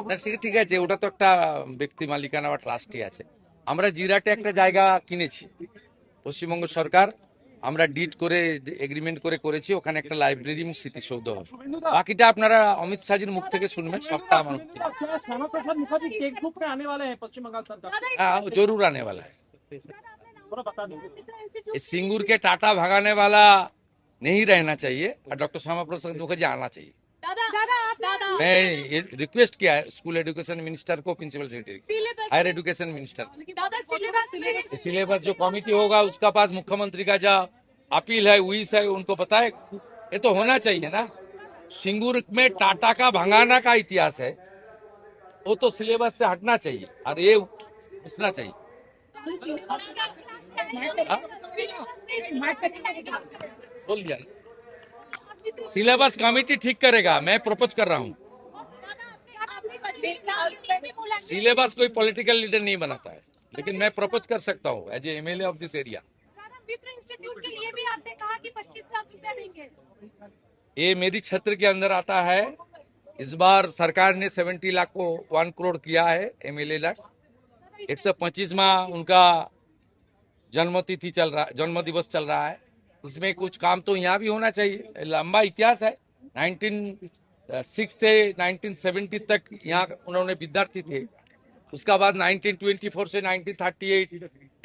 না সে ঠিক আছে, ওটা তো একটা ব্যক্তি মালিকানা বা ট্রাস্টি আছে। আমরা জিরাটে একটা জায়গা কিনেছি, পশ্চিমবঙ্গ সরকার, আমরা ডিড করে এগ্রিমেন্ট করে করেছি, ওখানে একটা লাইব্রেরি এবং স্মৃতিসৌধ হবে। বাকিটা আপনারা অমিত শাহজির মুখ থেকে শুনবেন, সবটা আমার মুখ থেকে। क्या श्यामा प्रसाद मुखर्जी टेक्स्ट बुक में आने वाले हैं पश्चिम बंगाल सरकार जरूर आने वाला है। थोड़ा बता दो। ये सिंगूर के टाटा भगाने वाला नहीं रहना चाहिए और डॉक्टर श्यामा प्रसाद मुखर्जी आना चाहिए। मैं ये रिक्वेस्ट किया है स्कूल एजुकेशन मिनिस्टर को, principal secretary, higher education minister. Syllabus जो कमेटी होगा उसका पास मुख्यमंत्री का जो अपील है, विश है, उनको पता है, ये तो होना चाहिए ना। सिंगूर में टाटा का भंगाना का इतिहास है, वो तो सिलेबस से हटना चाहिए और ये घुसना चाहिए। बोल दिया ना? सिलेबस कमेटी ठीक करेगा, मैं प्रपोज कर रहा हूँ। सिलेबस कोई पॉलिटिकल लीडर नहीं बनाता है, लेकिन मैं प्रपोज कर सकता हूँ as a MLA of this area. Mitra institute के लिए भी आपने कहा कि 25 लाख रुपया देंगे। ये मेरी क्षेत्र के अंदर आता है। इस बार सरकार ने 70 लाख को 1 करोड़ किया है एमएलए लाख। 125वां उनका जन्मतिथि चल रहा, जन्म दिवस चल रहा है, उसमें कुछ काम तो यहाँ भी होना चाहिए। लंबा इतिहास है, 1906 से 1970 तक यहाँ उन्होंने विद्यार्थी थे। उसका बाद 1924 से 1938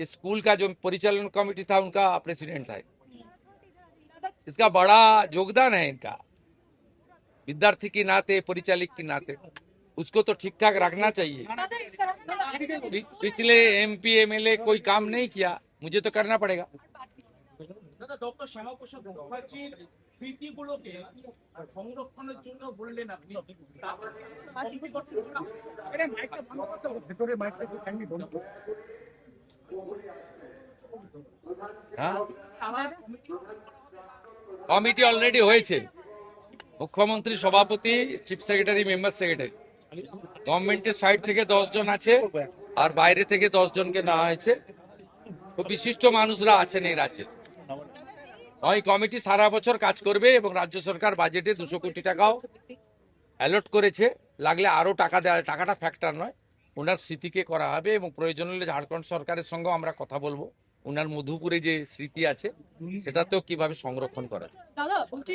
स्कूल का जो परिचालन कमेटी था उनका प्रेसिडेंट था। इसका बड़ा योगदान है इनका, विद्यार्थी के नाते, परिचालक के नाते, उसको तो ठीक ठाक रखना चाहिए। पिछले एमपी एमएलए कोई काम नहीं किया, मुझे तो करना पड़ेगा। ডক্টর শ্যামাপ্রসাদ মুখার্জির স্মৃতিগুলোকে সংরক্ষণের জন্য বললেন আপনি, কমিটি অলরেডি হয়েছে, মুখ্যমন্ত্রী সভাপতি, চিফ সেক্রেটারি, মেম্বার সেক্রেটারি, গভর্নমেন্টের সাইড থেকে 10 জন আছে আর বাইরে থেকে 10 জনকে নেওয়া হয়েছে। খুব বিশিষ্ট মানুষরা আছেন এই রাজ্যে। ওই কমিটি সারা বছর কাজ করবে এবং রাজ্য সরকার বাজেটে 200 কোটি টাকাও অ্যালট করেছে, লাগলে আরো টাকা দেওয়া, টাকাটা ফ্যাক্টর নয়। ওনার স্মৃতিকে করা হবে এবং প্রয়োজন হলে ঝাড়খণ্ড সরকারের সঙ্গে আমরা কথা বলবো, ওনার মধুপুরে যে স্মৃতি আছে সেটাতেও কিভাবে সংরক্ষণ করা যায়। দাদা বলছি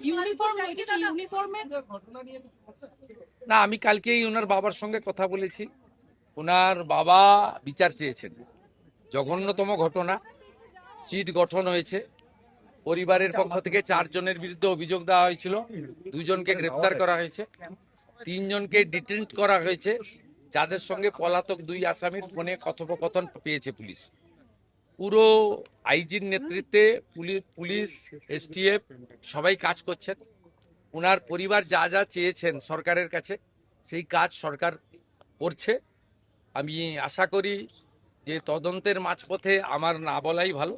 ইউনিফর্মের না, আমি কালকেই ওনার বাবার সঙ্গে কথা বলেছি। ওনার বাবা বিচার চেয়েছেন। জঘন্যতম ঘটনা, সিট গঠন হয়েছে, পরিবারের পক্ষ থেকে 4 জনের বিরুদ্ধে অভিযোগ দেওয়া হয়েছিল, 2 জনকে গ্রেপ্তার করা হয়েছে, 3 জনকে ডিটেন্ট করা হয়েছে, যাদের সঙ্গে পলাতক 2 আসামির ফোনে কথোপকথন পেয়েছে পুলিশ। পুরো আইজির নেতৃত্বে পুলিশ, এসটিএফ সবাই কাজ করছেন। ওনার পরিবার যা যা চেয়েছেন সরকারের কাছে সেই কাজ সরকার করছে। আমি আশা করি যে তদন্তের মাঝপথে আমার না বলাই ভালো।